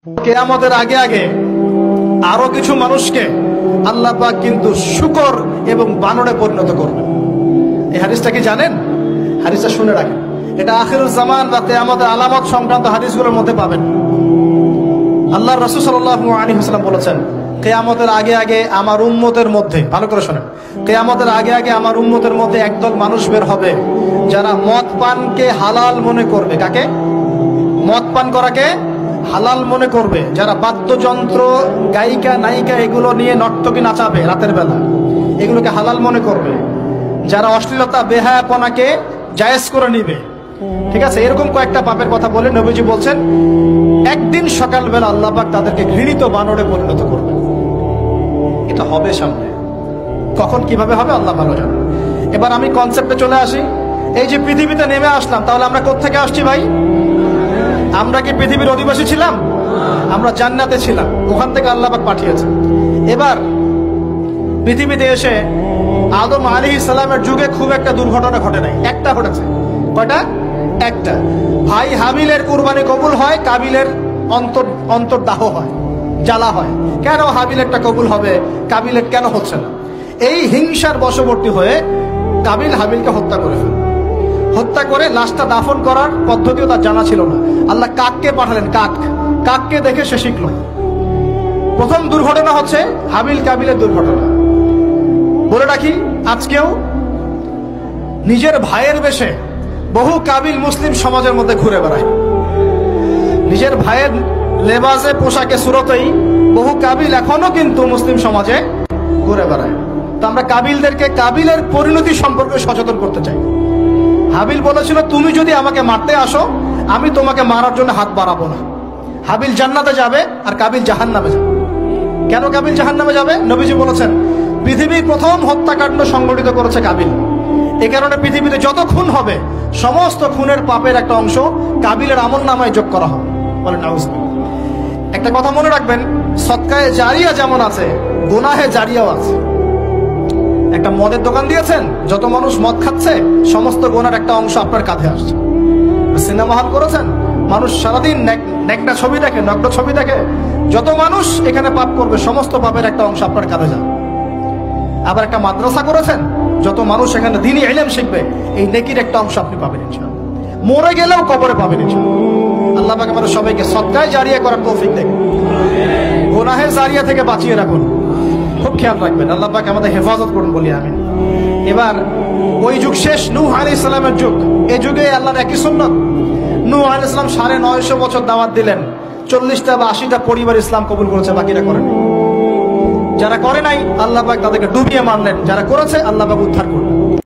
কিয়ামতের আগে আগে আরো কিছু মানুষকে আল্লাহ পাক কিন্তু শূকর এবং বানরে পরিণত করবেন। এই হাদিসটা কি জানেন? হাদিসটা শুনে রাখেন, এটা আখিরুল জামান বা কিয়ামতের আলামত সংক্রান্ত হাদিসগুলোর মধ্যে পাবেন। আল্লাহর রাসূল সাল্লাল্লাহু আলাইহি ওয়াসাল্লাম বলেছেন, কিয়ামতের আগে আগে আমার উম্মতের মধ্যে, ভালো করে শোনেন, কিয়ামতের আগে আগে আমার উম্মতের মধ্যে একদল মানুষ বের হবে যারা মদ পানকে হালাল মনে করবে। কাকে? মদ পান করাকে হালাল মনে করবে। যারা বাদ্যযন্ত্র, গায়িকা, নায়িকা এগুলো নিয়ে নর্তকী নাচাবে রাতের বেলা, এগুলোকে হালাল মনে করবে। যারা অশ্লীলতা, বেহায়াপনাকে জায়েজ করে নিবে, ঠিক আছে, এরকম কয়েকটা পাপের কথা বলে নবীজি বলছেন একদিন সকালবেলা আল্লাহ পাক তাদেরকে ঘৃণিত বানরে পরিণত করবে। এটা হবে সামনে, কখন কিভাবে হবে আল্লাহ ভালো জানেন। এবার আমি কনসেপ্টে চলে আসি। এই যে পৃথিবীতে নেমে আসলাম, তাহলে আমরা কোত্থেকে আসছি ভাই? আমরা কি পৃথিবীর অধিবাসী ছিলাম? আমরা জান্নাতে ছিলাম, ওখান থেকে আল্লাহ পাক পাঠিয়েছে। এবার পৃথিবীতে এসে আদম আলাইহিস সালামের যুগে খুব একটা দুর্ঘটনা ঘটে নাই, একটা ঘটেছে। কয়টা? একটা। ভাই হাবিলের কুরবানি কবুল হয়, কাবিলের অন্তর্দাহ হয়, জ্বালা হয়। কেন হাবিলেরটা কবুল হবে, কাবিলের কেন হচ্ছে না? এই হিংসার বশবর্তী হয়ে কাবিল হাবিলকে হত্যা করে ফেলে। হত্যা করে লাশটা দাফন করার পদ্ধতিও তার জানা ছিল না। আল্লাহ কাককে পাঠালেন, কাককে দেখে সে শিখল। প্রথম দুর্ঘটনা হচ্ছে হাবিল কাবিলের দুর্ঘটনা। বলে রাখি, আজকেও নিজের ভাইয়ের বেশে বহু কাবিল মুসলিম সমাজের মধ্যে ঘুরে বেড়ায়। নিজের ভাইয়ের লেবাসে, পোশাকে, সুরতেই বহু কাবিল এখনো কিন্তু মুসলিম সমাজে ঘুরে বেড়ায়। তো আমরা কাবিলদেরকে কাবিলের পরিণতি সম্পর্কে সচেতন করতে চাই। হাবিল বলেছিল, তুমি যদি আমাকে মারতে আসো, আমি তোমাকে মারার জন্য হাত বাড়াবো না। হাবিল জান্নাতে যাবে আর কাবিল জাহান্নামে যাবে। কেন কাবিল জাহান্নামে যাবে? নবীজি বলেছেন, পৃথিবীর প্রথম হত্যাকাণ্ড সংগঠিত করেছে কাবিল। এ কারণে পৃথিবীতে যত খুন হবে, সমস্ত খুনের পাপের একটা অংশ কাবিলের আমলনামায় যোগ করা হবে। বলেন নাউজুবিল্লাহ। একটা কথা মনে রাখবেন, সদকায়ে জারিয়া যেমন আছে, গুনাহে জারিয়াও আছে। একটা মদের দোকান দিয়েছেন, যত মানুষ মদ খাচ্ছে, সমস্ত গুনার একটা অংশ আপনার কাঁধে আসছে। সিনেমা হল করেছেন, মানুষ সারাদিন নেকড়া ছবি দেখে, নগ্ন ছবি দেখে, যত মানুষ এখানে পাপ করবে, সমস্ত পাপের একটা অংশ আপনার কাঁধে যাবে। আবার একটা মাদ্রাসা করেছেন, যত মানুষ এখানে দ্বীনি ইলম শিখবে, এই নেকির একটা অংশ আপনি পাবেন ইনশাআল্লাহ। মরে গেলেও কবরে পাবেন ইনশাআল্লাহ। আল্লাহ পাক আমাদের সবাইকে সদকায়ে জারিয়া করার তৌফিক দেন, গুনাহে জারিয়া থেকে বাঁচিয়ে রাখুন। খুব খেয়াল রাখবেন, আল্লাহ পাক আমাদের হেফাজত করুন বলি আমিন। এবার ওই যুগ শেষ, নূহ আলাইহিস সালামের যুগ। এই যুগে আল্লাহর একই সুন্নাত। নূহ আলাইহিস সালাম 950 বছর দাওয়াত দিলেন, 40টা বা 80টা পরিবার ইসলাম কবুল করেছে, বাকিরা করেনি। যারা করে নাই আল্লাহ পাক তাদেরকে ডুবিয়ে মারলেন, যারা করেছে আল্লাহ পাক উদ্ধার করলেন।